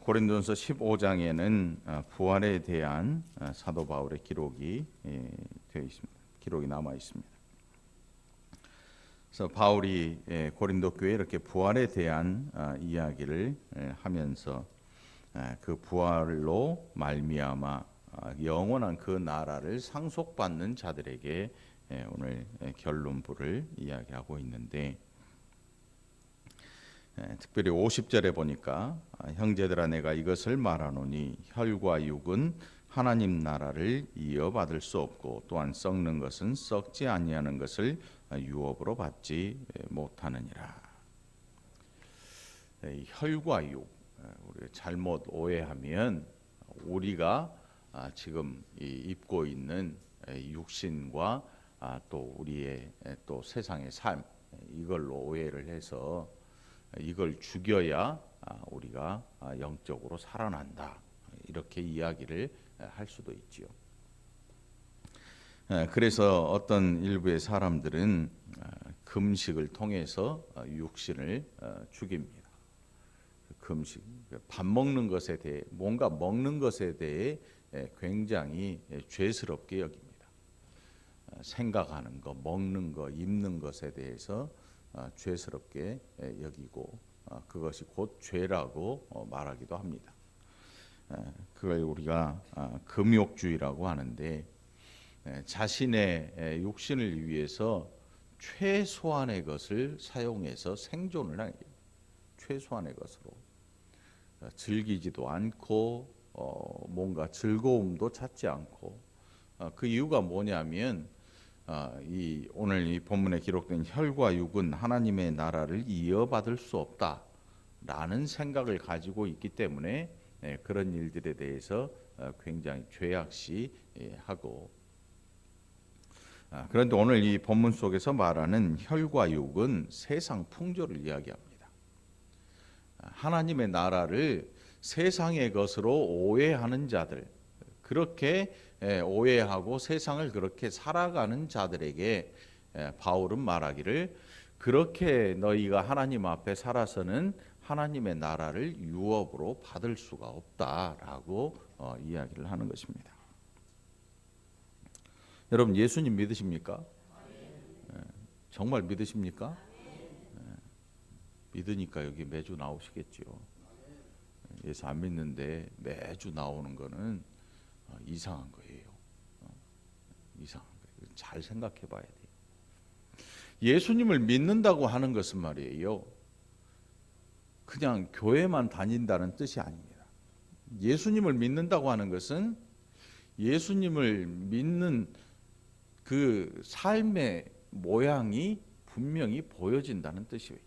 고린도전서 15장에는 부활에 대한 사도 바울의 기록이 되어 있습니다. 기록이 남아 있습니다. 그래서 바울이 고린도 교회에 이렇게 부활에 대한 이야기를 하면서 그 부활로 말미암아 영원한 그 나라를 상속받는 자들에게 오늘 결론부를 이야기하고 있는데, 특별히 50절에 보니까 형제들아 내가 이것을 말하노니 혈과 육은 하나님 나라를 이어받을 수 없고 또한 썩는 것은 썩지 아니하는 것을 유업으로 받지 못하느니라. 혈과 육, 우리가 잘못 오해하면 우리가 지금 입고 있는 육신과 또 우리의 또 세상의 삶, 이걸로 오해를 해서 이걸 죽여야 우리가 영적으로 살아난다, 이렇게 이야기를 할 수도 있지요. 그래서 어떤 일부의 사람들은 금식을 통해서 육신을 죽입니다. 금식, 밥 먹는 것에 대해, 뭔가 먹는 것에 대해 굉장히 죄스럽게 여깁니다. 생각하는 거, 먹는 거, 입는 것에 대해서 죄스럽게 여기고 그것이 곧 죄라고 말하기도 합니다. 그걸 우리가 금욕주의라고 하는데, 자신의 육신을 위해서 최소한의 것을 사용해서 생존을 하는 게 최소한의 것으로 즐기지도 않고 뭔가 즐거움도 찾지 않고, 그 이유가 뭐냐면 오늘 이 본문에 기록된 혈과 육은 하나님의 나라를 이어받을 수 없다라는 생각을 가지고 있기 때문에 그런 일들에 대해서 굉장히 죄악시하고, 그런데 오늘 이 본문 속에서 말하는 혈과 육은 세상 풍조를 이야기합니다. 하나님의 나라를 세상의 것으로 오해하는 자들, 그렇게 오해하고 세상을 그렇게 살아가는 자들에게 바울은 말하기를, 그렇게 너희가 하나님 앞에 살아서는 하나님의 나라를 유업으로 받을 수가 없다라고 이야기를 하는 것입니다. 여러분, 예수님 믿으십니까? 정말 믿으십니까? 믿으니까 여기 매주 나오시겠지요. 예수 안 믿는데 매주 나오는 거는 이상한 거예요. 이상한 거예요. 잘 생각해 봐야 돼요. 예수님을 믿는다고 하는 것은 말이에요, 그냥 교회만 다닌다는 뜻이 아닙니다. 예수님을 믿는다고 하는 것은 예수님을 믿는 그 삶의 모양이 분명히 보여진다는 뜻이에요.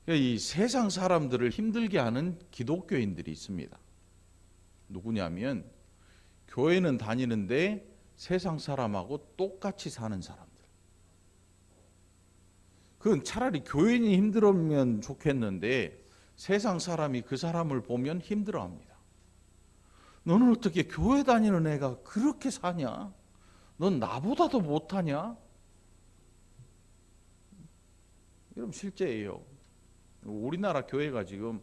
이 세상 사람들을 힘들게 하는 기독교인들이 있습니다. 누구냐면 교회는 다니는데 세상 사람하고 똑같이 사는 사람들. 그건 차라리 교인이 힘들면 좋겠는데 세상 사람이 그 사람을 보면 힘들어합니다. 너는 어떻게 교회 다니는 애가 그렇게 사냐? 넌 나보다도 못하냐? 여러분, 실제예요. 우리나라 교회가 지금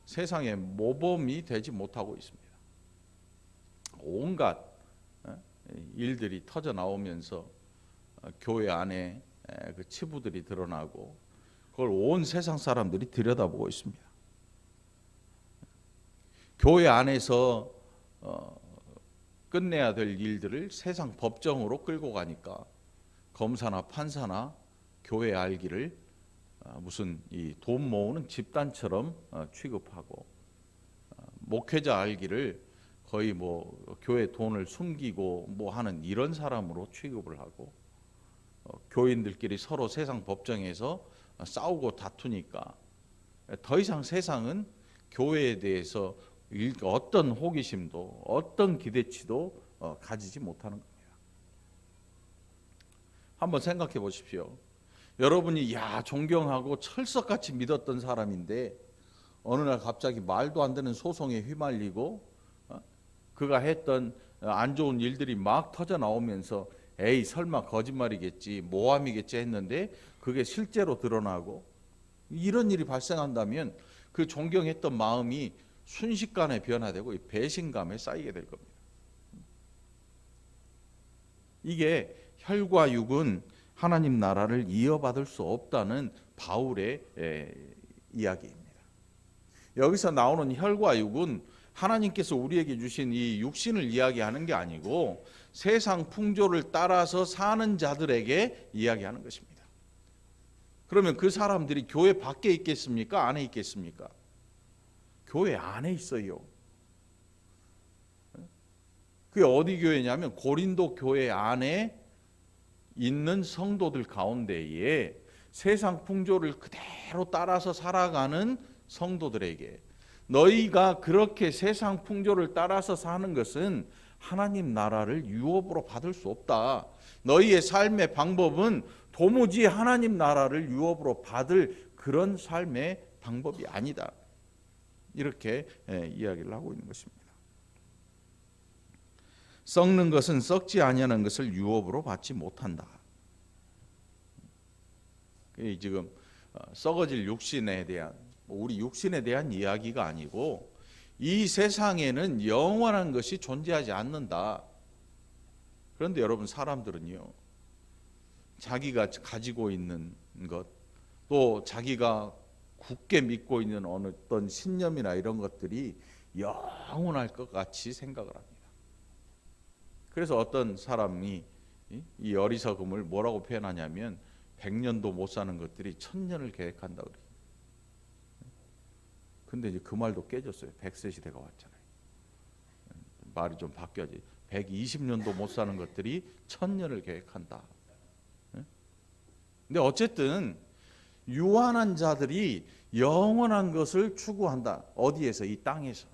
세상의 모범이 되지 못하고 있습니다. 온갖 일들이 터져 나오면서 교회 안에 그 치부들이 드러나고 그걸 온 세상 사람들이 들여다보고 있습니다. 교회 안에서 끝내야 될 일들을 세상 법정으로 끌고 가니까 검사나 판사나 교회 알기를 무슨 이 돈 모으는 집단처럼 취급하고, 목회자 알기를 거의 뭐 교회 돈을 숨기고 뭐 하는 이런 사람으로 취급을 하고, 교인들끼리 서로 세상 법정에서 싸우고 다투니까 더 이상 세상은 교회에 대해서 어떤 호기심도 어떤 기대치도 가지지 못하는 겁니다. 한번 생각해 보십시오. 여러분이 존경하고 철석같이 믿었던 사람인데 어느 날 갑자기 말도 안 되는 소송에 휘말리고 그가 했던 안 좋은 일들이 막 터져 나오면서 에이 설마 거짓말이겠지, 모함이겠지 했는데 그게 실제로 드러나고, 이런 일이 발생한다면 그 존경했던 마음이 순식간에 변화되고 배신감에 쌓이게 될 겁니다. 이게 혈과 육은 하나님 나라를 이어받을 수 없다는 바울의 이야기입니다. 여기서 나오는 혈과 육은 하나님께서 우리에게 주신 이 육신을 이야기하는 게 아니고 세상 풍조를 따라서 사는 자들에게 이야기하는 것입니다. 그러면 그 사람들이 교회 밖에 있겠습니까? 안에 있겠습니까? 교회 안에 있어요. 그게 어디 교회냐면 고린도 교회 안에 있는 성도들 가운데에 세상 풍조를 그대로 따라서 살아가는 성도들에게 너희가 그렇게 세상 풍조를 따라서 사는 것은 하나님 나라를 유업으로 받을 수 없다. 너희의 삶의 방법은 도무지 하나님 나라를 유업으로 받을 그런 삶의 방법이 아니다. 이렇게 이야기를 하고 있는 것입니다. 썩는 것은 썩지 아니하는 것을 유업으로 받지 못한다. 지금 썩어질 육신에 대한 우리 육신에 대한 이야기가 아니고 이 세상에는 영원한 것이 존재하지 않는다. 그런데 여러분 사람들은요 자기가 가지고 있는 것 또 자기가 굳게 믿고 있는 어떤 신념이나 이런 것들이 영원할 것 같이 생각을 합니다. 그래서 어떤 사람이 이 어리석음을 뭐라고 표현하냐면 100년도 못 사는 것들이 1000년을 계획한다 그래요. 근데 이제 그 말도 깨졌어요. 100세 시대가 왔잖아요. 말이 좀 바뀌어야지. 120년도 못 사는 것들이 1000년을 계획한다. 근데 어쨌든 유한한 자들이 영원한 것을 추구한다. 어디에서? 이 땅에서.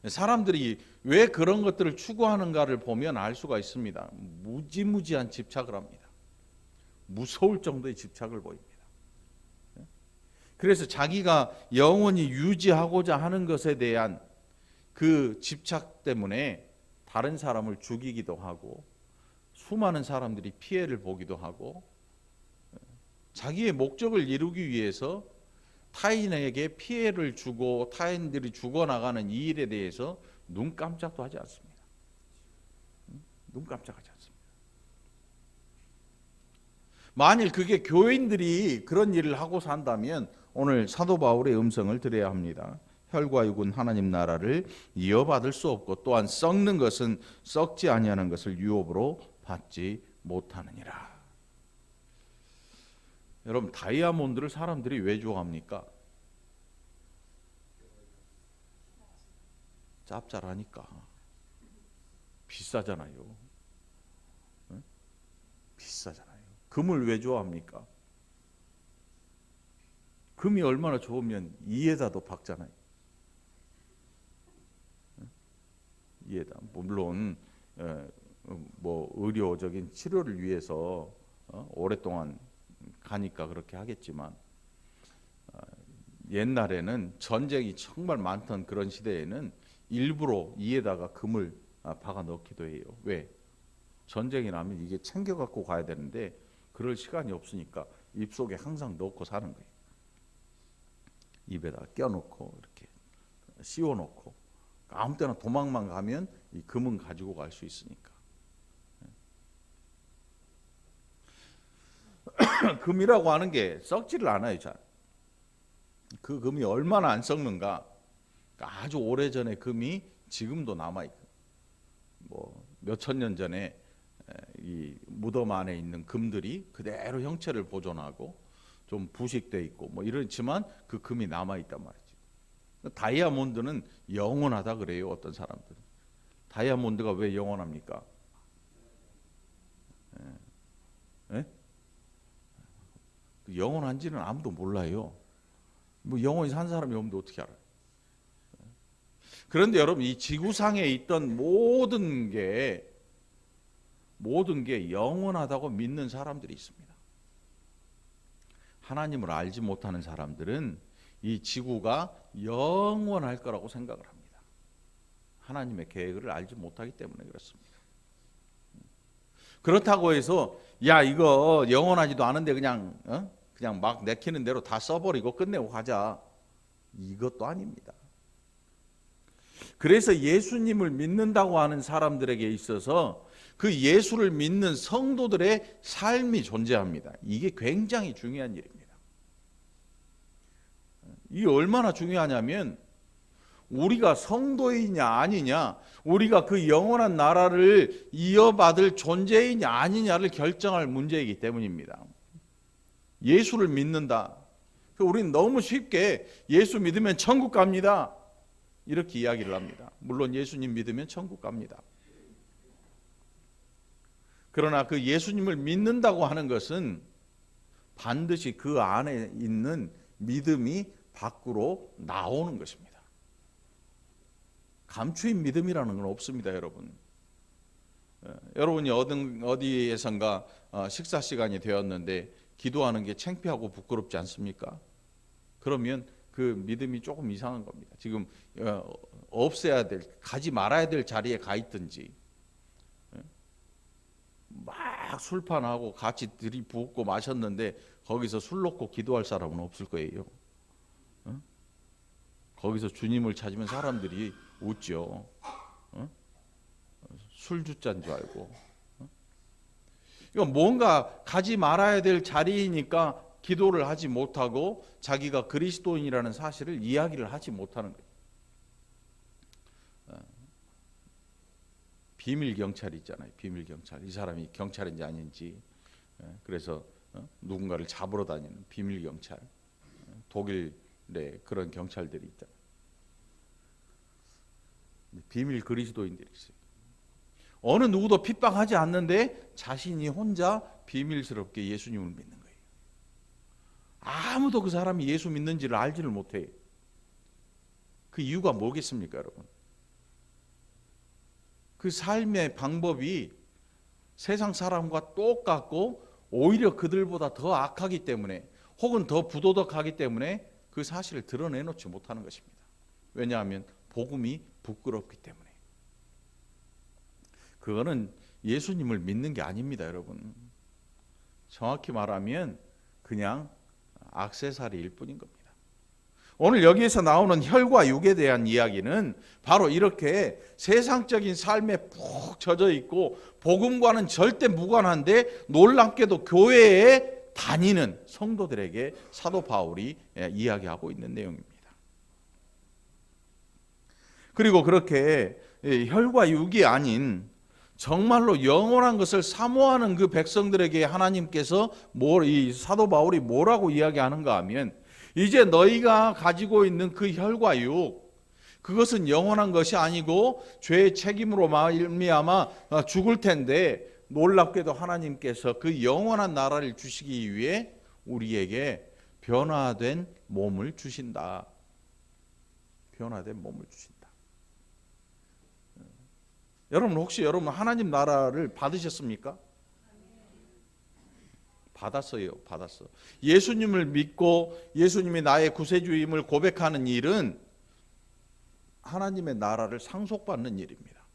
사람들이 왜 그런 것들을 추구하는가를 보면 알 수가 있습니다. 무지무지한 집착을 합니다. 무서울 정도의 집착을 보입니다. 그래서 자기가 영원히 유지하고자 하는 것에 대한 그 집착 때문에 다른 사람을 죽이기도 하고 수많은 사람들이 피해를 보기도 하고 자기의 목적을 이루기 위해서 타인에게 피해를 주고 타인들이 죽어나가는 이 일에 대해서 눈 깜짝도 하지 않습니다. 눈 깜짝하지 않습니다. 만일 그게 교인들이 그런 일을 하고 산다면 오늘 사도 바울의 음성을 들어야 합니다. 혈과 육은 하나님 나라를 이어받을 수 없고 또한 썩는 것은 썩지 아니하는 것을 유업으로 받지 못하느니라. 여러분 다이아몬드를 사람들이 왜 좋아합니까? 짭짤하니까. 비싸잖아요. 비싸잖아요. 금을 왜 좋아합니까? 금이 얼마나 좋으면 이에다도 박잖아요. 이에다. 물론 뭐 의료적인 치료를 위해서 오랫동안 가니까 그렇게 하겠지만 옛날에는 전쟁이 정말 많던 그런 시대에는 일부러 이에다가 금을 박아 넣기도 해요. 왜? 전쟁이 나면 이게 챙겨 갖고 가야 되는데 그럴 시간이 없으니까 입속에 항상 넣고 사는 거예요. 입에다 껴놓고 이렇게 씌워놓고 아무 때나 도망만 가면 이 금은 가지고 갈 수 있으니까. 금이라고 하는 게 썩지를 않아요. 잘. 그 금이 얼마나 안 썩는가. 아주 오래전에 금이 지금도 남아있고 뭐 몇천 년 전에 이 무덤 안에 있는 금들이 그대로 형체를 보존하고 좀 부식돼 있고 뭐 이렇지만 그 금이 남아있단 말이죠. 다이아몬드는 영원하다 그래요. 어떤 사람들은. 다이아몬드가 왜 영원합니까? 예? 영원한지는 아무도 몰라요. 뭐 영원히 산 사람이 없는데 어떻게 알아요? 그런데 여러분 이 지구상에 있던 모든 게 영원하다고 믿는 사람들이 있습니다. 하나님을 알지 못하는 사람들은 이 지구가 영원할 거라고 생각을 합니다. 하나님의 계획을 알지 못하기 때문에 그렇습니다. 그렇다고 해서 야 이거 영원하지도 않은데 그냥 그냥 막 내키는 대로 다 써버리고 끝내고 가자. 이것도 아닙니다. 그래서 예수님을 믿는다고 하는 사람들에게 있어서 그 예수를 믿는 성도들의 삶이 존재합니다. 이게 굉장히 중요한 일입니다. 이게 얼마나 중요하냐면 우리가 성도이냐 아니냐, 우리가 그 영원한 나라를 이어받을 존재이냐 아니냐를 결정할 문제이기 때문입니다. 예수를 믿는다. 우리는 너무 쉽게 예수 믿으면 천국 갑니다, 이렇게 이야기를 합니다. 물론 예수님 믿으면 천국 갑니다. 그러나 그 예수님을 믿는다고 하는 것은 반드시 그 안에 있는 믿음이 밖으로 나오는 것입니다. 감추인 믿음이라는 건 없습니다, 여러분. 여러분이 어디에선가 식사 시간이 되었는데 기도하는 게 창피하고 부끄럽지 않습니까? 그러면 그 믿음이 조금 이상한 겁니다. 지금 없애야 될, 가지 말아야 될 자리에 가 있든지, 막 술판하고 같이 들이붓고 마셨는데 거기서 술 놓고 기도할 사람은 없을 거예요. 거기서 주님을 찾으면 사람들이 웃죠. 술주자인 줄 알고. 이건 뭔가 가지 말아야 될 자리이니까 기도를 하지 못하고 자기가 그리스도인이라는 사실을 이야기를 하지 못하는 거예요. 비밀 경찰이 있잖아요. 비밀 경찰. 이 사람이 경찰인지 아닌지. 그래서 누군가를 잡으러 다니는 비밀 경찰. 독일에 그런 경찰들이 있잖아요. 비밀 그리스도인들이 있어요. 어느 누구도 핍박하지 않는데 자신이 혼자 비밀스럽게 예수님을 믿는 거예요. 아무도 그 사람이 예수 믿는지를 알지를 못해요. 그 이유가 뭐겠습니까, 여러분? 그 삶의 방법이 세상 사람과 똑같고 오히려 그들보다 더 악하기 때문에, 혹은 더 부도덕하기 때문에 그 사실을 드러내놓지 못하는 것입니다. 왜냐하면 복음이 부끄럽기 때문에. 그거는 예수님을 믿는 게 아닙니다, 여러분. 정확히 말하면 그냥 액세서리일 뿐인 겁니다. 오늘 여기에서 나오는 혈과 육에 대한 이야기는 바로 이렇게 세상적인 삶에 푹 젖어 있고 복음과는 절대 무관한데 놀랍게도 교회에 다니는 성도들에게 사도 바울이 이야기하고 있는 내용입니다. 그리고 그렇게 혈과 육이 아닌 정말로 영원한 것을 사모하는 그 백성들에게 하나님께서 이 사도 바울이 뭐라고 이야기하는가 하면, 이제 너희가 가지고 있는 그 혈과 육, 그것은 영원한 것이 아니고 죄의 책임으로 말미암아 죽을 텐데, 놀랍게도 하나님께서 그 영원한 나라를 주시기 위해 우리에게 변화된 몸을 주신다. 변화된 몸을 주신다. 여러분, 혹시 여러분 하나님 나라를 받으셨습니까? 받았어요. 받았어. 예수님을 믿고 예수님이 나의 구세주임을 고백하는 일은 하나님의 나라를 상속받는 일입니다.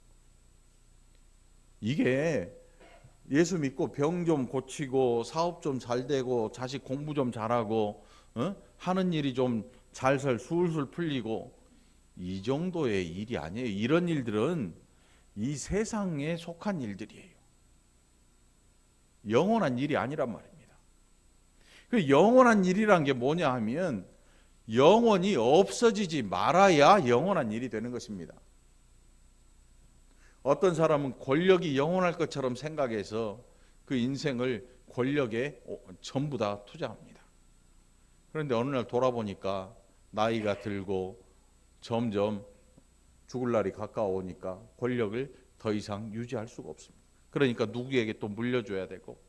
이게 예수 믿고 병 좀 고치고 사업 좀 잘 되고 자식 공부 좀 잘하고 하는 일이 좀 잘살 술술 풀리고 이 정도의 일이 아니에요. 이런 일들은 이 세상에 속한 일들이에요. 영원한 일이 아니란 말입니다. 그 영원한 일이란 게 뭐냐 하면 영원히 없어지지 말아야 영원한 일이 되는 것입니다. 어떤 사람은 권력이 영원할 것처럼 생각해서 그 인생을 권력에 전부 다 투자합니다. 그런데 어느 날 돌아보니까 나이가 들고 점점 죽을 날이 가까워오니까 권력을 더 이상 유지할 수가 없습니다. 그러니까 누구에게 또 물려줘야 되고,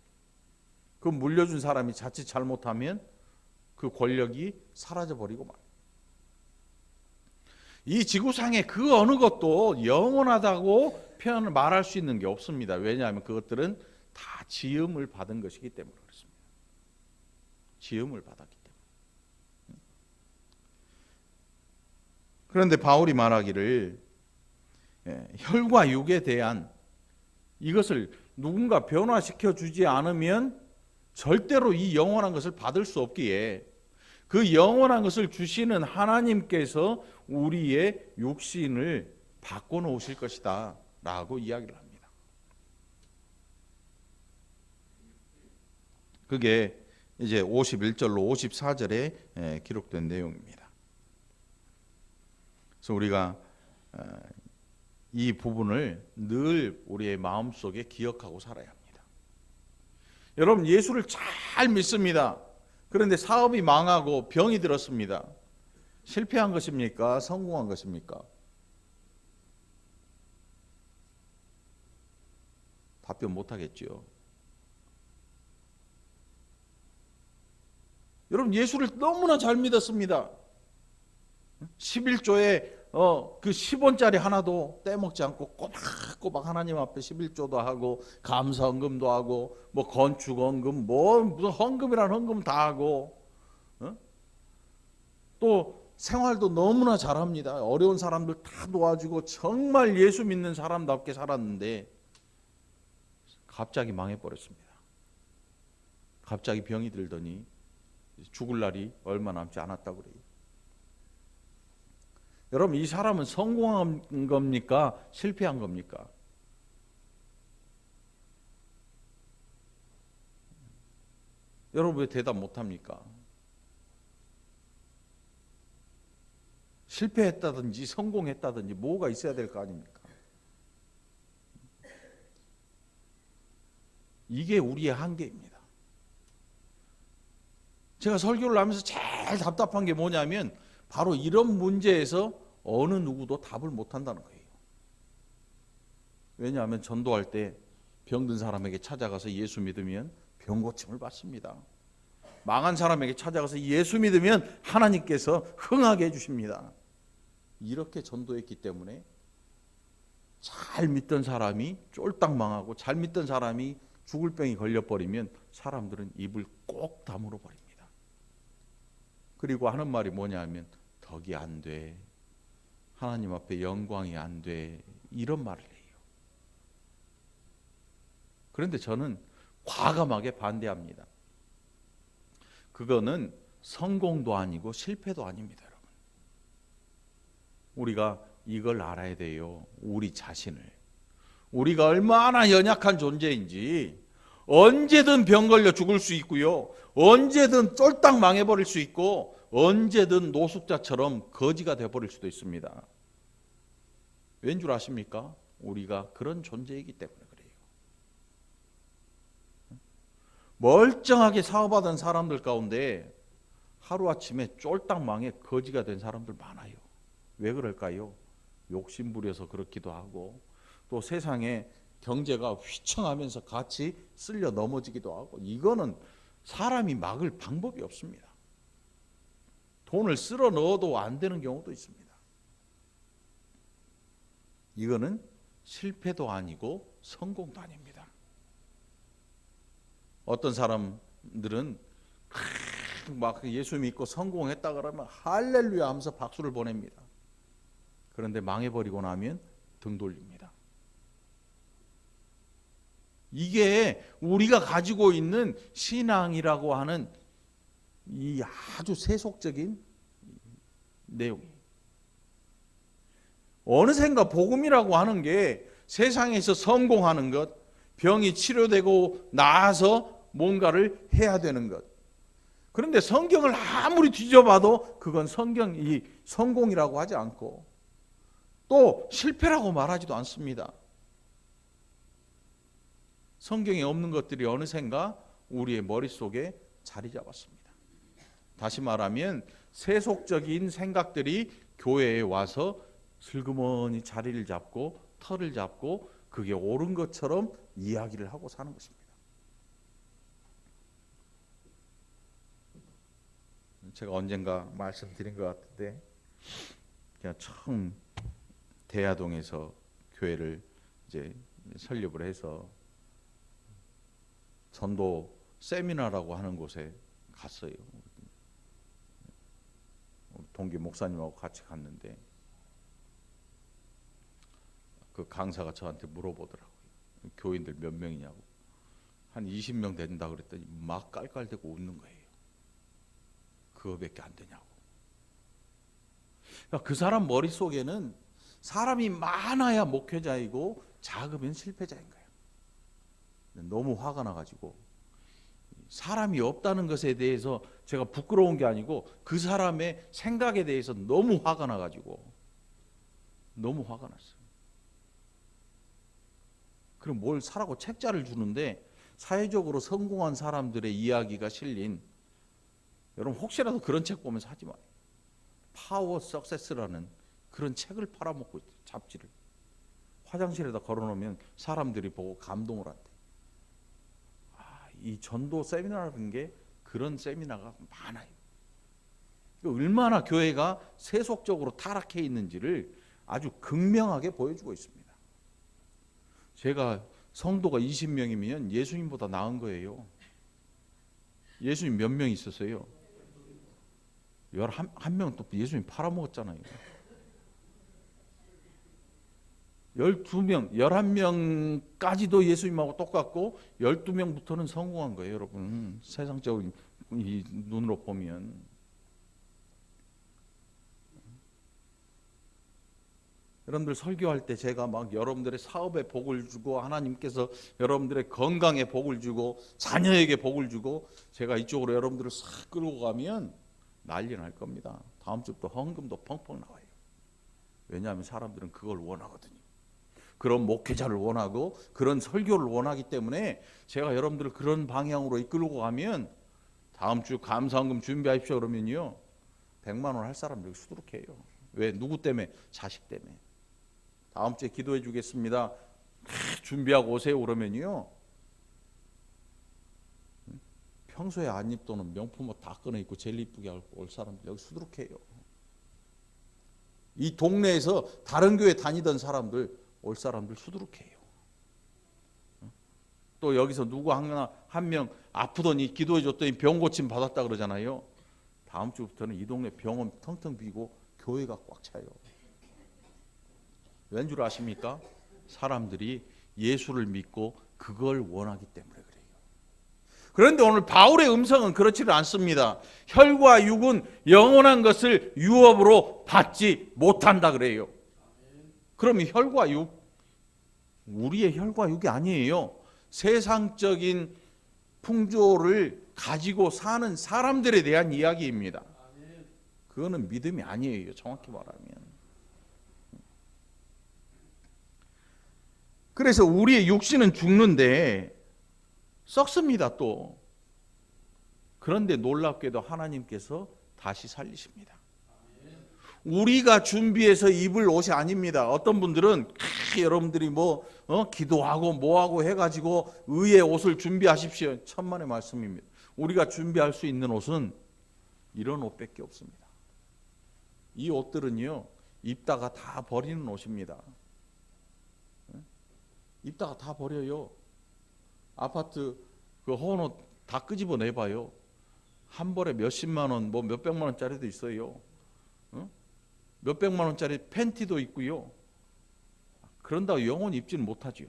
그 물려준 사람이 자칫 잘못하면 그 권력이 사라져버리고 말입니다. 이 지구상의 그 어느 것도 영원하다고 표현을 말할 수 있는 게 없습니다. 왜냐하면 그것들은 다 지음을 받은 것이기 때문에 그렇습니다. 지음을 받았기 때문에. 그런데 바울이 말하기를 혈과 육에 대한 이것을 누군가 변화시켜 주지 않으면 절대로 이 영원한 것을 받을 수 없기에 그 영원한 것을 주시는 하나님께서 우리의 육신을 바꿔놓으실 것이다 라고 이야기를 합니다. 그게 이제 51절로 54절에 기록된 내용입니다. 그래서 우리가 이 부분을 늘 우리의 마음속에 기억하고 살아야 합니다. 여러분, 예수를 잘 믿습니다. 그런데 사업이 망하고 병이 들었습니다. 실패한 것입니까? 성공한 것입니까? 답변 못하겠죠. 여러분, 예수를 너무나 잘 믿었습니다. 11조에 그 10원짜리 하나도 떼먹지 않고 꼬박꼬박 하나님 앞에 11조도 하고 감사헌금도 하고 뭐 건축헌금 무슨 헌금이란 헌금 다 하고 또 생활도 너무나 잘합니다. 어려운 사람들 다 도와주고 정말 예수 믿는 사람답게 살았는데 갑자기 망해버렸습니다. 갑자기 병이 들더니 죽을 날이 얼마 남지 않았다고 그래요. 여러분, 이 사람은 성공한 겁니까? 실패한 겁니까? 여러분, 왜 대답 못합니까? 실패했다든지 성공했다든지 뭐가 있어야 될 거 아닙니까? 이게 우리의 한계입니다. 제가 설교를 하면서 제일 답답한 게 뭐냐면 바로 이런 문제에서 어느 누구도 답을 못한다는 거예요. 왜냐하면 전도할 때 병든 사람에게 찾아가서 예수 믿으면 병 고침을 받습니다. 망한 사람에게 찾아가서 예수 믿으면 하나님께서 흥하게 해주십니다. 이렇게 전도했기 때문에 잘 믿던 사람이 쫄딱 망하고 잘 믿던 사람이 죽을 병이 걸려버리면 사람들은 입을 꼭 다물어 버립니다. 그리고 하는 말이 뭐냐 하면 덕이 안 돼, 하나님 앞에 영광이 안 돼, 이런 말을 해요. 그런데 저는 과감하게 반대합니다. 그거는 성공도 아니고 실패도 아닙니다, 여러분. 우리가 이걸 알아야 돼요. 우리 자신을. 우리가 얼마나 연약한 존재인지, 언제든 병 걸려 죽을 수 있고요, 언제든 쫄딱 망해버릴 수 있고, 언제든 노숙자처럼 거지가 되어버릴 수도 있습니다. 왠 줄 아십니까? 우리가 그런 존재이기 때문에 그래요. 멀쩡하게 사업하던 사람들 가운데 하루아침에 쫄딱 망해 거지가 된 사람들 많아요. 왜 그럴까요? 욕심 부려서 그렇기도 하고, 또 세상에 경제가 휘청하면서 같이 쓸려 넘어지기도 하고, 이거는 사람이 막을 방법이 없습니다. 돈을 쓸어 넣어도 안 되는 경우도 있습니다. 이거는 실패도 아니고 성공도 아닙니다. 어떤 사람들은 막 예수 믿고 성공했다 그러면 할렐루야 하면서 박수를 보냅니다. 그런데 망해버리고 나면 등 돌립니다. 이게 우리가 가지고 있는 신앙이라고 하는 이 아주 세속적인 내용이에요. 어느샌가 복음이라고 하는 게 세상에서 성공하는 것, 병이 치료되고 나아서 뭔가를 해야 되는 것. 그런데 성경을 아무리 뒤져봐도 그건 성경이 성공이라고 하지 않고 또 실패라고 말하지도 않습니다. 성경에 없는 것들이 어느샌가 우리의 머릿속에 자리 잡았습니다. 다시 말하면 세속적인 생각들이 교회에 와서 슬그머니 자리를 잡고 털을 잡고 그게 옳은 것처럼 이야기를 하고 사는 것입니다. 제가 언젠가 말씀드린 것 같은데, 제가 처음 대야동에서 교회를 이제 설립을 해서 전도 세미나라고 하는 곳에 갔어요. 동기 목사님하고 같이 갔는데 그 강사가 저한테 물어보더라고요. 교인들 몇 명이냐고. 한 20명 된다 그랬더니 막 깔깔대고 웃는 거예요. 그거밖에 안 되냐고. 그러니까 그 사람 머릿속에는 사람이 많아야 목회자이고 작으면 실패자인 거예요. 너무 화가 나가지고 사람이 없다는 것에 대해서 제가 부끄러운 게 아니고 그 사람의 생각에 대해서 너무 화가 나가지고 너무 화가 났어요. 그럼 뭘 사라고 책자를 주는데 사회적으로 성공한 사람들의 이야기가 실린, 여러분 혹시라도 그런 책 보면서 하지 마요. 파워 석세스라는 그런 책을 팔아먹고 있어요. 잡지를 화장실에다 걸어놓으면 사람들이 보고 감동을 한대. 이 전도 세미나라는 게 그런 세미나가 많아요. 얼마나 교회가 세속적으로 타락해 있는지를 아주 극명하게 보여주고 있습니다. 제가 성도가 20명이면 예수님보다 나은 거예요. 예수님 몇 명 있었어요? 11명 또 예수님 팔아먹었잖아요. 12명, 11명까지도 예수님하고 똑같고 12명부터는 성공한 거예요, 여러분. 세상적인 이 눈으로 보면. 여러분들 설교할 때 제가 막 여러분들의 사업에 복을 주고 하나님께서 여러분들의 건강에 복을 주고 자녀에게 복을 주고 제가 이쪽으로 여러분들을 싹 끌고 가면 난리 날 겁니다. 다음 주부터 헌금도 펑펑 나와요. 왜냐하면 사람들은 그걸 원하거든요. 그런 목회자를 원하고 그런 설교를 원하기 때문에 제가 여러분들을 그런 방향으로 이끌고 가면 다음 주 감사헌금 준비하십시오 그러면요 100만 원 할 사람들이 수두룩해요. 왜? 누구 때문에? 자식 때문에. 다음 주에 기도해 주겠습니다. 준비하고 오세요 그러면요 평소에 안 입던 명품 옷 다 꺼내 입고 제일 이쁘게 하고 올 사람들 여기 수두룩해요. 이 동네에서 다른 교회 다니던 사람들 올 사람들 수두룩해요. 또 여기서 누구 한 명 아프더니 기도해 줬더니 병 고침 받았다 그러잖아요. 다음 주부터는 이 동네 병원 텅텅 비고 교회가 꽉 차요. 왠 줄 아십니까? 사람들이 예수를 믿고 그걸 원하기 때문에 그래요. 그런데 오늘 바울의 음성은 그렇지를 않습니다. 혈과 육은 영원한 것을 유업으로 받지 못한다 그래요. 그러면 혈과 육, 우리의 혈과 육이 아니에요. 세상적인 풍조를 가지고 사는 사람들에 대한 이야기입니다. 그거는 믿음이 아니에요. 정확히 말하면. 그래서 우리의 육신은 죽는데 썩습니다 또. 그런데 놀랍게도 하나님께서 다시 살리십니다. 우리가 준비해서 입을 옷이 아닙니다. 어떤 분들은 여러분들이 기도하고 뭐하고 해가지고 의의 옷을 준비하십시오. 천만의 말씀입니다. 우리가 준비할 수 있는 옷은 이런 옷밖에 없습니다. 이 옷들은요 입다가 다 버리는 옷입니다. 입다가 다 버려요. 아파트 그 헌옷 다 끄집어 내봐요. 한 벌에 몇십만 원, 몇백만 원짜리도 있어요. 몇백만 원짜리 팬티도 있고요. 그런다고 영원히 입지는 못하죠.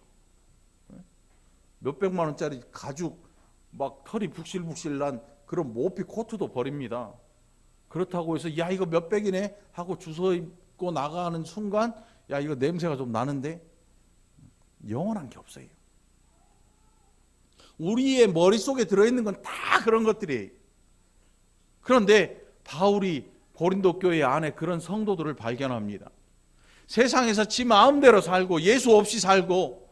몇백만 원짜리 가죽 막 털이 북실북실 난 그런 모피 코트도 버립니다. 그렇다고 해서 야 이거 몇백이네 하고 주워 입고 나가는 순간 야 이거 냄새가 좀 나는데 영원한 게 없어요. 우리의 머릿속에 들어있는 건 다 그런 것들이에요. 그런데 바울이 고린도 교회 안에 그런 성도들을 발견합니다. 세상에서 지 마음대로 살고 예수 없이 살고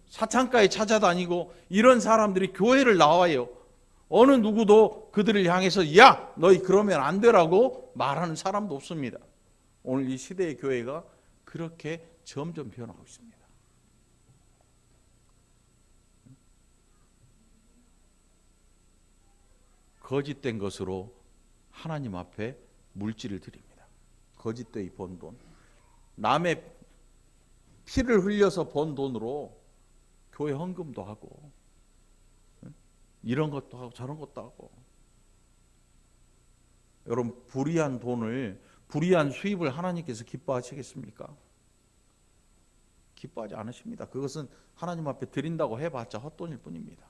사창가에 찾아다니고 이런 사람들이 교회를 나와요. 어느 누구도 그들을 향해서 야 너희 그러면 안 되라고 말하는 사람도 없습니다. 오늘 이 시대의 교회가 그렇게 점점 변하고 있습니다. 거짓된 것으로 하나님 앞에 물질을 드립니다. 거짓되이 번 돈. 남의 피를 흘려서 번 돈으로 교회 헌금도 하고 이런 것도 하고 저런 것도 하고. 여러분 불의한 돈을 불의한 수입을 하나님께서 기뻐하시겠습니까? 기뻐하지 않으십니다. 그것은 하나님 앞에 드린다고 해봤자 헛돈일 뿐입니다.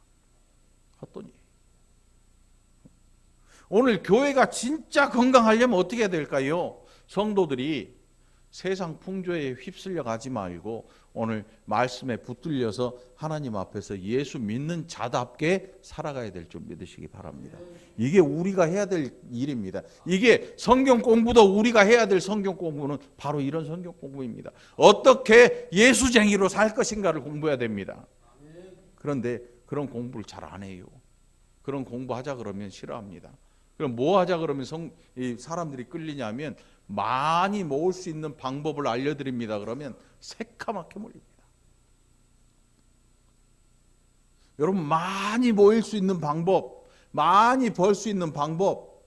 헛돈이에요. 오늘 교회가 진짜 건강하려면 어떻게 해야 될까요? 성도들이 세상 풍조에 휩쓸려 가지 말고 오늘 말씀에 붙들려서 하나님 앞에서 예수 믿는 자답게 살아가야 될 줄 믿으시기 바랍니다. 이게 우리가 해야 될 일입니다. 이게 성경 공부도 우리가 해야 될 성경 공부는 바로 이런 성경 공부입니다. 어떻게 예수쟁이로 살 것인가를 공부해야 됩니다. 그런데 그런 공부를 잘 안 해요. 그런 공부하자 그러면 싫어합니다. 그럼 뭐 하자 그러면 사람들이 끌리냐면 많이 모을 수 있는 방법을 알려드립니다. 그러면 새카맣게 몰립니다. 여러분, 많이 모일 수 있는 방법, 많이 벌 수 있는 방법,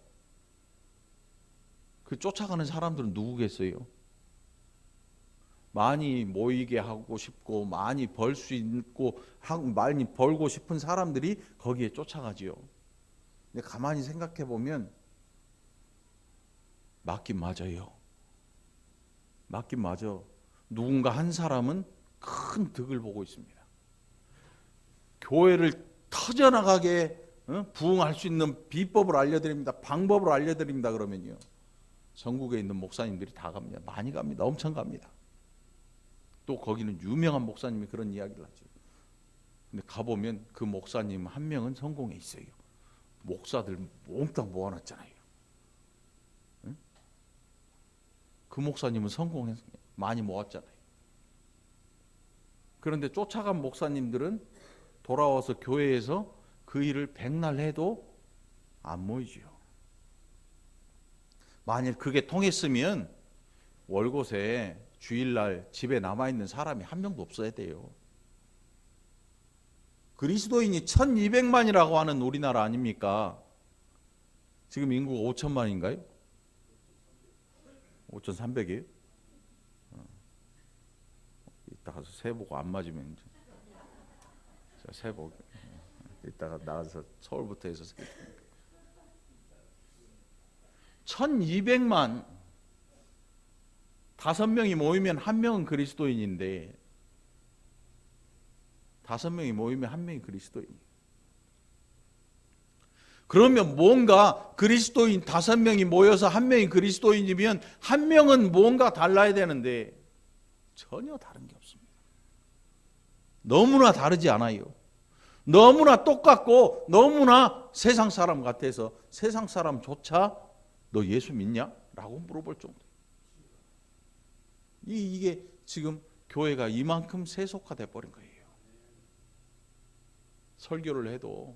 그 쫓아가는 사람들은 누구겠어요? 많이 모이게 하고 싶고 많이 벌 수 있고 많이 벌고 싶은 사람들이 거기에 쫓아가지요. 근데 가만히 생각해 보면 맞긴 맞아요. 맞긴 맞아. 누군가 한 사람은 큰 득을 보고 있습니다. 교회를 터져나가게 부흥할 수 있는 비법을 알려드립니다. 방법을 알려드립니다. 그러면요, 전국에 있는 목사님들이 다 갑니다. 많이 갑니다. 엄청 갑니다. 또 거기는 유명한 목사님이 그런 이야기를 하죠. 근데 가보면 그 목사님 한 명은 성공해 있어요. 목사들 몽땅 모아놨잖아요. 응? 그 목사님은 성공해서 많이 모았잖아요. 그런데 쫓아간 목사님들은 돌아와서 교회에서 그 일을 백날 해도 안 모이죠. 만일 그게 통했으면 월곶에 주일날 집에 남아있는 사람이 한 명도 없어야 돼요. 그리스도인이 1200만이라고 하는 우리나라 아닙니까? 지금 인구가 5000만인가요? 5300이에요? 이따 가서 세보고 안 맞으면 제가 세보고 이따가 나가서 서울부터 해서 1200만 5명이 모이면 한 명은 그리스도인인데 5명이 모이면 한 명이 그리스도인이에요. 그러면 뭔가 그리스도인 5명이 모여서 한 명이 그리스도인이면 한 명은 뭔가 달라야 되는데 전혀 다른 게 없습니다. 너무나 다르지 않아요. 너무나 똑같고 너무나 세상 사람 같아서 세상 사람조차 너 예수 믿냐? 라고 물어볼 정도. 이게 지금 교회가 이만큼 세속화돼 버린 거예요. 설교를 해도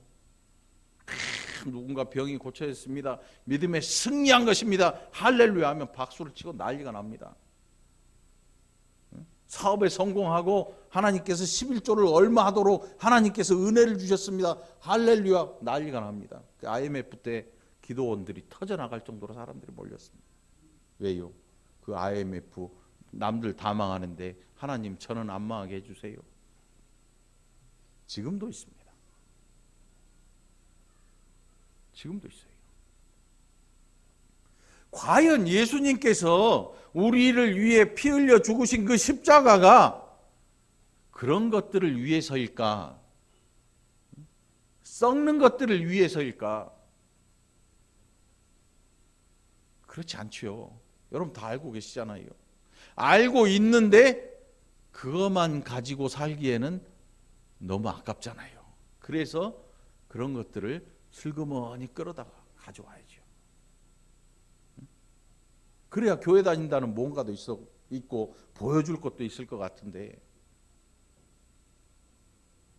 누군가 병이 고쳐졌습니다. 믿음에 승리한 것입니다. 할렐루야 하면 박수를 치고 난리가 납니다. 사업에 성공하고 하나님께서 11조를 얼마 하도록 하나님께서 은혜를 주셨습니다. 할렐루야 난리가 납니다. 그 IMF 때 기도원들이 터져나갈 정도로 사람들이 몰렸습니다. 왜요? 그 IMF 남들 다 망하는데 하나님 저는 안 망하게 해주세요. 지금도 있습니다. 지금도 있어요. 과연 예수님께서 우리를 위해 피 흘려 죽으신 그 십자가가 그런 것들을 위해서일까? 썩는 것들을 위해서일까? 그렇지 않죠. 여러분 다 알고 계시잖아요. 알고 있는데 그것만 가지고 살기에는 너무 아깝잖아요. 그래서 그런 것들을 슬그머니 끌어다가 가져와야죠. 그래야 교회 다닌다는 뭔가도 있고 보여줄 것도 있을 것 같은데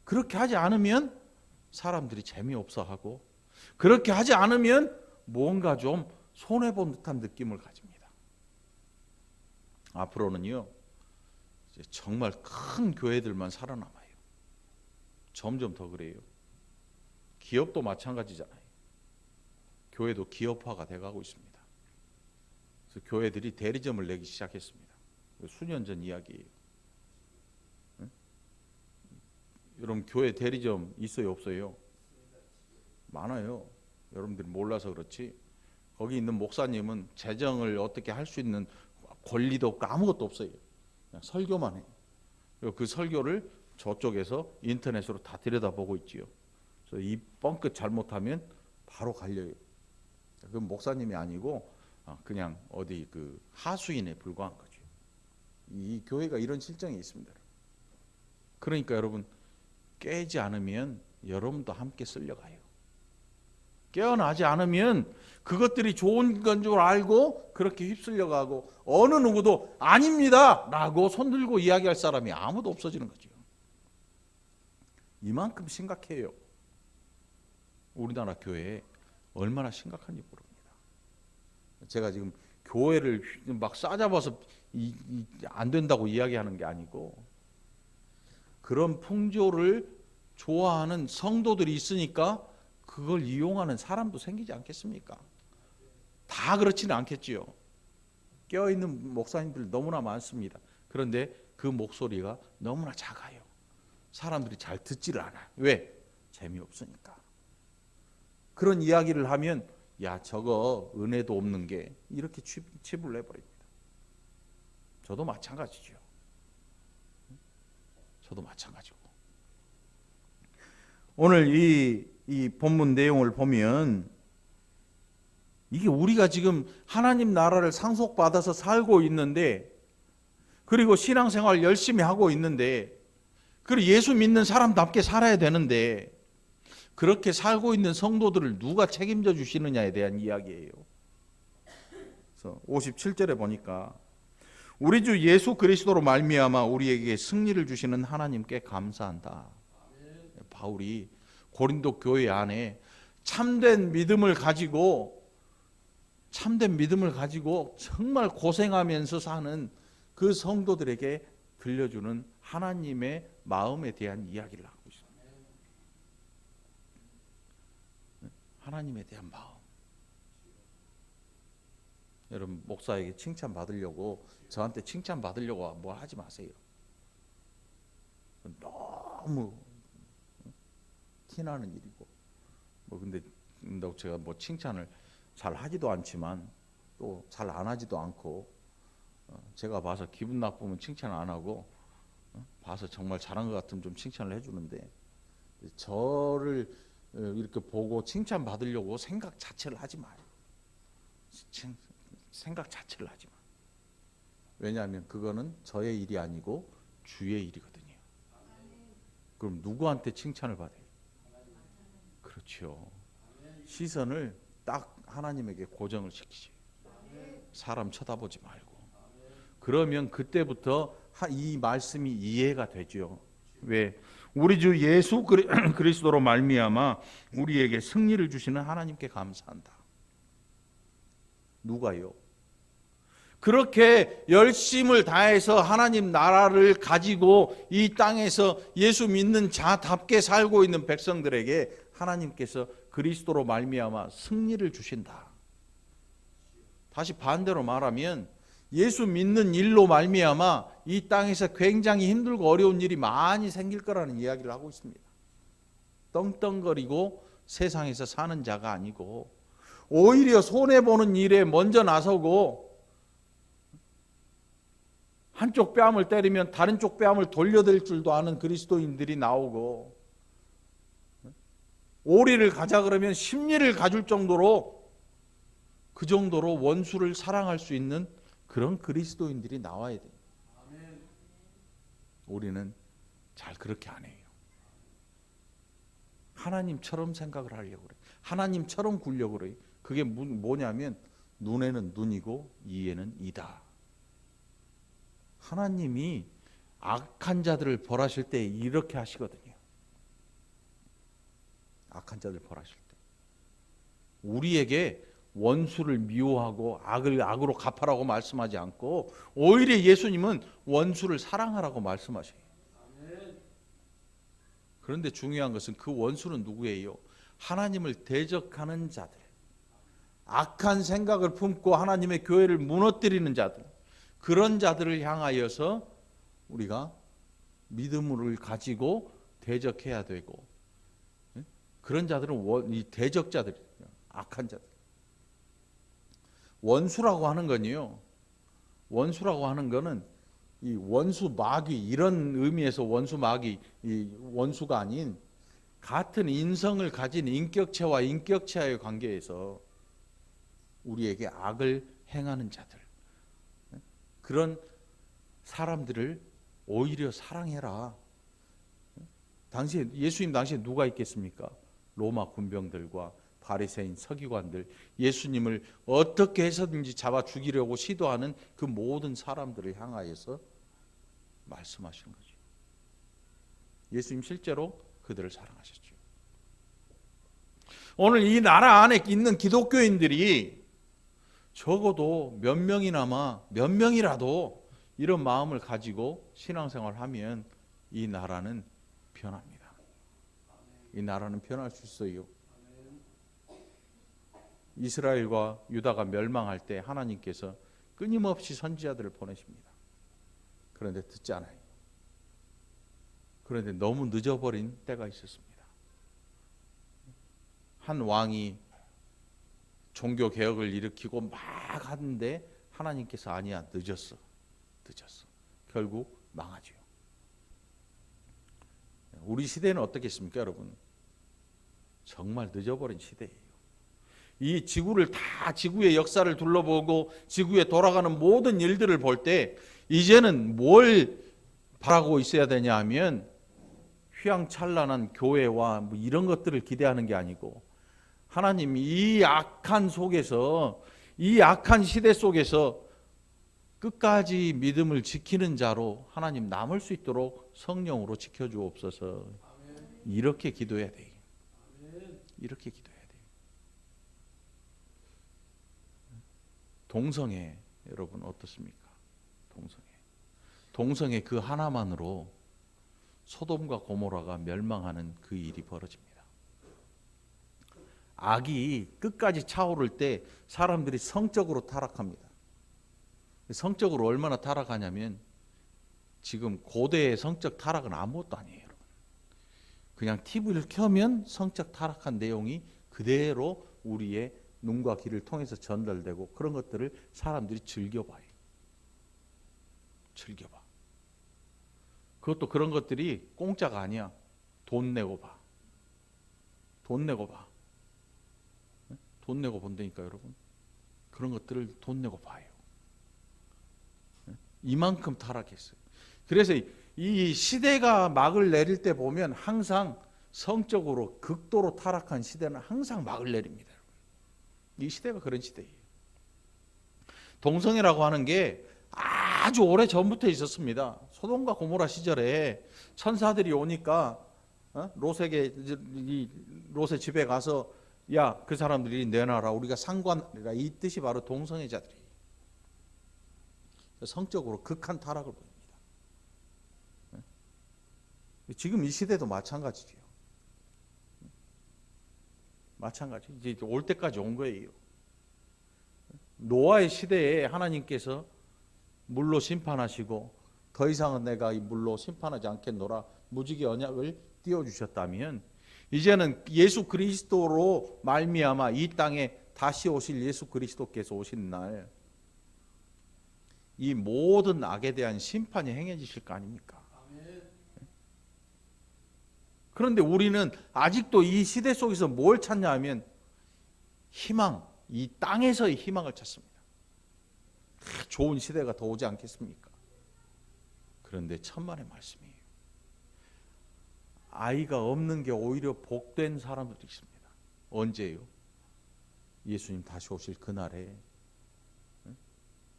그렇게 하지 않으면 사람들이 재미없어 하고 그렇게 하지 않으면 뭔가 좀 손해본 듯한 느낌을 가집니다. 앞으로는요 이제 정말 큰 교회들만 살아남아요. 점점 더 그래요. 기업도 마찬가지잖아요. 교회도 기업화가 돼가고 있습니다. 그래서 교회들이 대리점을 내기 시작했습니다. 수년 전 이야기예요. 네? 여러분 교회 대리점 있어요 없어요? 많아요. 여러분들이 몰라서 그렇지 거기 있는 목사님은 재정을 어떻게 할 수 있는 권리도 없고 아무것도 없어요. 그냥 설교만 해요. 그리고 그 설교를 저쪽에서 인터넷으로 다 들여다보고 있지요. 그래서 이 뻥끗 잘못하면 바로 갈려요. 그 목사님이 아니고 그냥 어디 그 하수인에 불과한 거죠. 이 교회가 이런 실정이 있습니다. 그러니까 여러분 깨지 않으면 여러분도 함께 쓸려가요. 깨어나지 않으면 그것들이 좋은 건 줄 알고 그렇게 휩쓸려가고 어느 누구도 아닙니다 라고 손들고 이야기할 사람이 아무도 없어지는 거죠. 이만큼 심각해요. 우리나라 교회에 얼마나 심각한지 모릅니다. 제가 지금 교회를 막 싸잡아서 안 된다고 이야기하는 게 아니고 그런 풍조를 좋아하는 성도들이 있으니까 그걸 이용하는 사람도 생기지 않겠습니까? 다 그렇지는 않겠지요. 깨어있는 목사님들 너무나 많습니다. 그런데 그 목소리가 너무나 작아요. 사람들이 잘 듣지를 않아요. 왜? 재미없으니까. 그런 이야기를 하면 야 저거 은혜도 없는 게 이렇게 치부를 내버립니다. 저도 마찬가지죠. 저도 마찬가지고. 오늘 이 본문 내용을 보면 이게 우리가 지금 하나님 나라를 상속받아서 살고 있는데 그리고 신앙생활 열심히 하고 있는데 그리고 예수 믿는 사람답게 살아야 되는데 그렇게 살고 있는 성도들을 누가 책임져 주시느냐에 대한 이야기예요. 그래서 57절에 보니까 우리 주 예수 그리스도로 말미암아 우리에게 승리를 주시는 하나님께 감사한다. 바울이 고린도 교회 안에 참된 믿음을 가지고 정말 고생하면서 사는 그 성도들에게 들려주는 하나님의 마음에 대한 이야기를 하고 있습니다. 하나님에 대한 마음. 여러분 목사에게 칭찬 받으려고 저한테 칭찬 받으려고 뭐 하지 마세요. 너무 티나는 일이고 근데 제가 뭐 칭찬을 잘 하지도 않지만 또 잘 안 하지도 않고 제가 봐서 기분 나쁘면 칭찬 안 하고 봐서 정말 잘한 것 같으면 좀 칭찬을 해주는데 저를 이렇게 보고 칭찬 받으려고 생각 자체를 하지 마요. 생각 자체를 하지 마. 왜냐하면 그거는 저의 일이 아니고 주의 일이거든요. 그럼 누구한테 칭찬을 받아요? 그렇죠. 시선을 딱 하나님에게 고정을 시키지. 사람 쳐다보지 말고. 그러면 그때부터 이 말씀이 이해가 되죠. 왜? 우리 주 예수 그리스도로 말미암아 우리에게 승리를 주시는 하나님께 감사한다. 누가요? 그렇게 열심을 다해서 하나님 나라를 가지고 이 땅에서 예수 믿는 자답게 살고 있는 백성들에게 하나님께서 그리스도로 말미암아 승리를 주신다. 다시 반대로 말하면 예수 믿는 일로 말미암아 이 땅에서 굉장히 힘들고 어려운 일이 많이 생길 거라는 이야기를 하고 있습니다. 떵떵거리고 세상에서 사는 자가 아니고 오히려 손해보는 일에 먼저 나서고 한쪽 뺨을 때리면 다른 쪽 뺨을 돌려댈 줄도 아는 그리스도인들이 나오고 오리를 가자 그러면 십리를 가줄 정도로 그 정도로 원수를 사랑할 수 있는 그런 그리스도인들이 나와야 돼요. 우리는 잘 그렇게 안 해요. 하나님처럼 생각을 하려고 그래요. 하나님처럼 굴려고 그래요. 그게 뭐냐면 눈에는 눈이고 이에는 이다. 하나님이 악한 자들을 벌하실 때 이렇게 하시거든요. 악한 자들 벌하실 때 우리에게 원수를 미워하고 악을 악으로 갚아라고 말씀하지 않고 오히려 예수님은 원수를 사랑하라고 말씀하셔요. 그런데 중요한 것은 그 원수는 누구예요? 하나님을 대적하는 자들, 악한 생각을 품고 하나님의 교회를 무너뜨리는 자들, 그런 자들을 향하여서 우리가 믿음을 가지고 대적해야 되고, 그런 자들은 이 대적자들, 악한 자들. 원수라고 하는 건요. 원수라고 하는 거는 이 원수 마귀 이런 의미에서 원수 마귀 이 원수가 아닌 같은 인성을 가진 인격체와 인격체와의 관계에서 우리에게 악을 행하는 자들, 그런 사람들을 오히려 사랑해라. 당시에 예수님 당시에 누가 있겠습니까? 로마 군병들과 바리새인 서기관들, 예수님을 어떻게 해서든지 잡아 죽이려고 시도하는 그 모든 사람들을 향하여서 말씀하시는 거죠. 예수님 실제로 그들을 사랑하셨죠. 오늘 이 나라 안에 있는 기독교인들이 적어도 몇 명이라도 이런 마음을 가지고 신앙생활을 하면 이 나라는 변합니다. 이 나라는 변할 수 있어요. 이스라엘과 유다가 멸망할 때 하나님께서 끊임없이 선지자들을 보내십니다. 그런데 듣지 않아요. 그런데 너무 늦어버린 때가 있었습니다. 한 왕이 종교 개혁을 일으키고 막 하는데 하나님께서 아니야, 늦었어. 결국 망하죠. 우리 시대는 어떻겠습니까, 여러분? 정말 늦어버린 시대예요. 이 지구를 다 지구의 역사를 둘러보고 지구에 돌아가는 모든 일들을 볼 때 이제는 뭘 바라고 있어야 되냐 하면 휘황찬란한 교회와 뭐 이런 것들을 기대하는 게 아니고 하나님이 이 악한 속에서, 이 악한 시대 속에서 끝까지 믿음을 지키는 자로 하나님 남을 수 있도록 성령으로 지켜주옵소서. 이렇게 기도해야 돼요. 이렇게 기도해야 돼요. 동성애 여러분 어떻습니까? 동성애 그 하나만으로 소돔과 고모라가 멸망하는 그 일이 벌어집니다. 악이 끝까지 차오를 때 사람들이 성적으로 타락합니다. 성적으로 얼마나 타락하냐면 지금 고대의 성적 타락은 아무것도 아니에요, 여러분. 그냥 TV를 켜면 성적 타락한 내용이 그대로 우리의 눈과 귀를 통해서 전달되고 그런 것들을 사람들이 즐겨봐요. 그것도 그런 것들이 공짜가 아니야. 돈 내고 봐. 돈 내고 본다니까, 여러분. 그런 것들을 돈 내고 봐요. 이만큼 타락했어요. 그래서 이 시대가 막을 내릴 때 보면 항상 성적으로 극도로 타락한 시대는 항상 막을 내립니다. 이 시대가 그런 시대예요. 동성애라고 하는 게 아주 오래 전부터 있었습니다. 소돔과 고모라 시절에 천사들이 오니까 롯의 집에 가서 야, 그 사람들이 내놔라, 우리가 상관하리라, 이 뜻이 바로 동성애자들이에요. 성적으로 극한 타락을 보입니다. 지금 이 시대도 마찬가지죠. 마찬가지. 이제 올 때까지 온 거예요. 노아의 시대에 하나님께서 물로 심판하시고 더 이상은 내가 이 물로 심판하지 않겠노라 무지개 언약을 띄워주셨다면 이제는 예수 그리스도로 말미암아 이 땅에 다시 오실 예수 그리스도께서 오신 날 이 모든 악에 대한 심판이 행해지실 거 아닙니까? 그런데 우리는 아직도 이 시대 속에서 뭘 찾냐 하면 희망, 이 땅에서의 희망을 찾습니다. 좋은 시대가 더 오지 않겠습니까? 그런데 천만의 말씀이에요. 아이가 없는 게 오히려 복된 사람들이 있습니다. 언제요? 예수님 다시 오실 그날에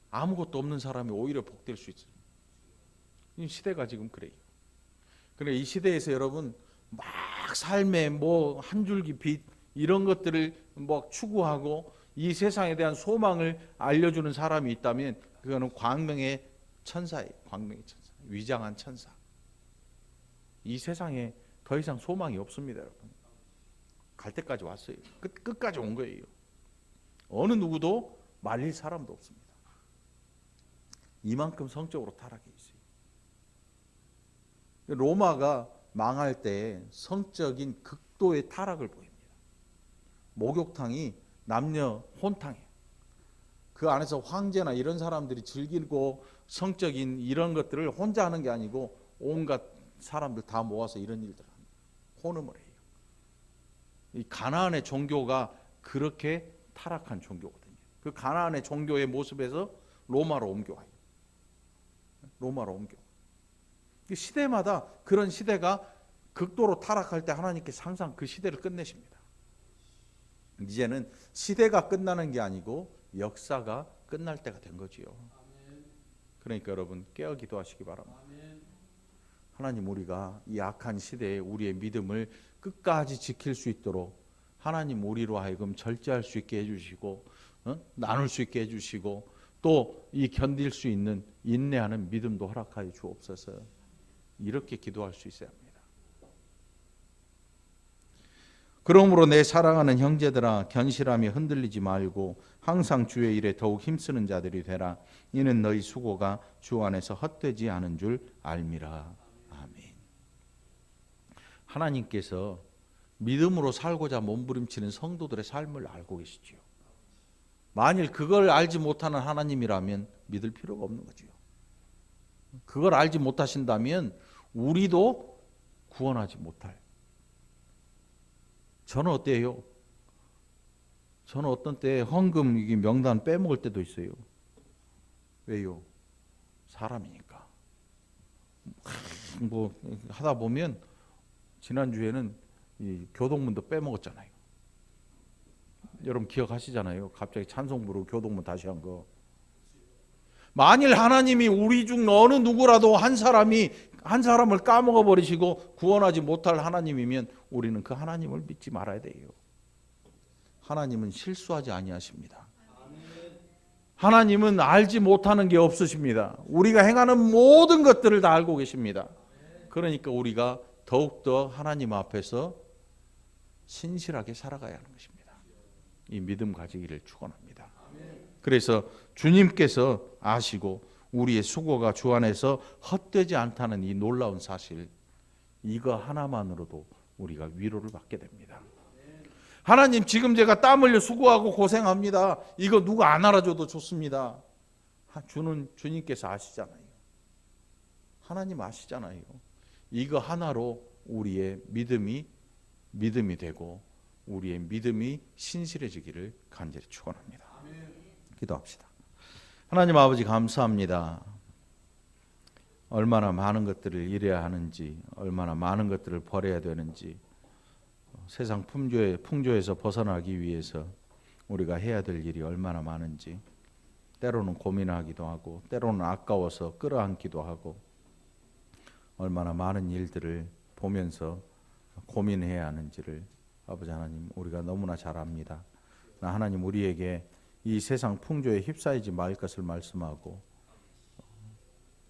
아무것도 없는 사람이 오히려 복될 수 있어요. 이 시대가 지금 그래요. 그래 이 시대에서 여러분 막 삶의 뭐 한 줄기 빛 이런 것들을 뭐 추구하고 이 세상에 대한 소망을 알려주는 사람이 있다면 그거는 광명의 천사예요. 광명의 천사, 위장한 천사. 이 세상에 더 이상 소망이 없습니다, 여러분. 갈 때까지 왔어요. 끝까지 온 거예요. 어느 누구도 말릴 사람도 없습니다. 이만큼 성적으로 타락해 있어요. 로마가 망할 때 성적인 극도의 타락을 보입니다. 목욕탕이 남녀 혼탕이에요. 그 안에서 황제나 이런 사람들이 즐기고 성적인 이런 것들을 혼자 하는 게 아니고 온갖 사람들 다 모아서 이런 일들을 합니다. 혼음을 해요. 이 가나안의 종교가 그렇게 타락한 종교거든요. 그 가나안의 종교의 모습에서 로마로 옮겨와요. 로마로 옮겨. 시대마다 그런 시대가 극도로 타락할 때 하나님께서 항상 그 시대를 끝내십니다. 이제는 시대가 끝나는 게 아니고 역사가 끝날 때가 된 거지요. 그러니까 여러분 깨어 기도하시기 바랍니다. 하나님, 우리가 이 악한 시대에 우리의 믿음을 끝까지 지킬 수 있도록 하나님 우리로 하여금 절제할 수 있게 해주시고 나눌 수 있게 해주시고 또 이 견딜 수 있는 인내하는 믿음도 허락하여 주옵소서. 이렇게 기도할 수 있어야 합니다. 그러므로 내 사랑하는 형제들아, 견실함이 흔들리지 말고 항상 주의 일에 더욱 힘쓰는 자들이 되라. 이는 너희 수고가 주 안에서 헛되지 않은 줄 알미라. 아멘. 하나님께서 믿음으로 살고자 몸부림치는 성도들의 삶을 알고 계시지요. 만일 그걸 알지 못하는 하나님이라면 믿을 필요가 없는 거지요. 그걸 알지 못하신다면 우리도 구원하지 못할. 저는 어때요? 저는 어떤 때 헌금 명단 빼먹을 때도 있어요. 왜요? 사람이니까. 뭐 하다 보면 지난주에는 이 교동문도 빼먹었잖아요. 여러분 기억하시잖아요. 갑자기 찬송 부르고 교동문 다시 한 거. 만일 하나님이 우리 중 어느 누구라도 한 사람을 까먹어 버리시고 구원하지 못할 하나님이면 우리는 그 하나님을 믿지 말아야 돼요. 하나님은 실수하지 아니하십니다. 하나님은 알지 못하는 게 없으십니다. 우리가 행하는 모든 것들을 다 알고 계십니다. 그러니까 우리가 더욱더 하나님 앞에서 신실하게 살아가야 하는 것입니다. 이 믿음 가지기를 축원합니다. 그래서 주님께서 아시고 우리의 수고가 주 안에서 헛되지 않다는 이 놀라운 사실, 이거 하나만으로도 우리가 위로를 받게 됩니다. 하나님, 지금 제가 땀 흘려 수고하고 고생합니다. 이거 누가 안 알아줘도 좋습니다. 주님께서 아시잖아요. 하나님 아시잖아요. 이거 하나로 우리의 믿음이 되고 우리의 믿음이 신실해지기를 간절히 축원합니다. 기도합시다. 하나님 아버지, 감사합니다. 얼마나 많은 것들을 잃어야 하는지, 얼마나 많은 것들을 버려야 되는지, 세상 풍조에서 벗어나기 위해서 우리가 해야 될 일이 얼마나 많은지, 때로는 고민하기도 하고 때로는 아까워서 끌어안기도 하고, 얼마나 많은 일들을 보면서 고민해야 하는지를 아버지 하나님, 우리가 너무나 잘 압니다. 하나님, 우리에게 이 세상 풍조에 휩싸이지 말 것을 말씀하고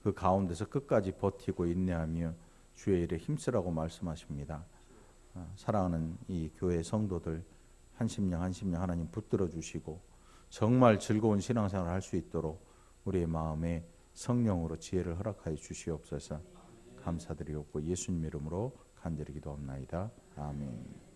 그 가운데서 끝까지 버티고 인내하며 주의 일에 힘쓰라고 말씀하십니다. 사랑하는 이 교회 성도들 한 심령 한 심령 하나님 붙들어 주시고 정말 즐거운 신앙생활을 할 수 있도록 우리의 마음에 성령으로 지혜를 허락하여 주시옵소서. 감사드리옵고 예수님 이름으로 간절히 기도합나이다. 아멘.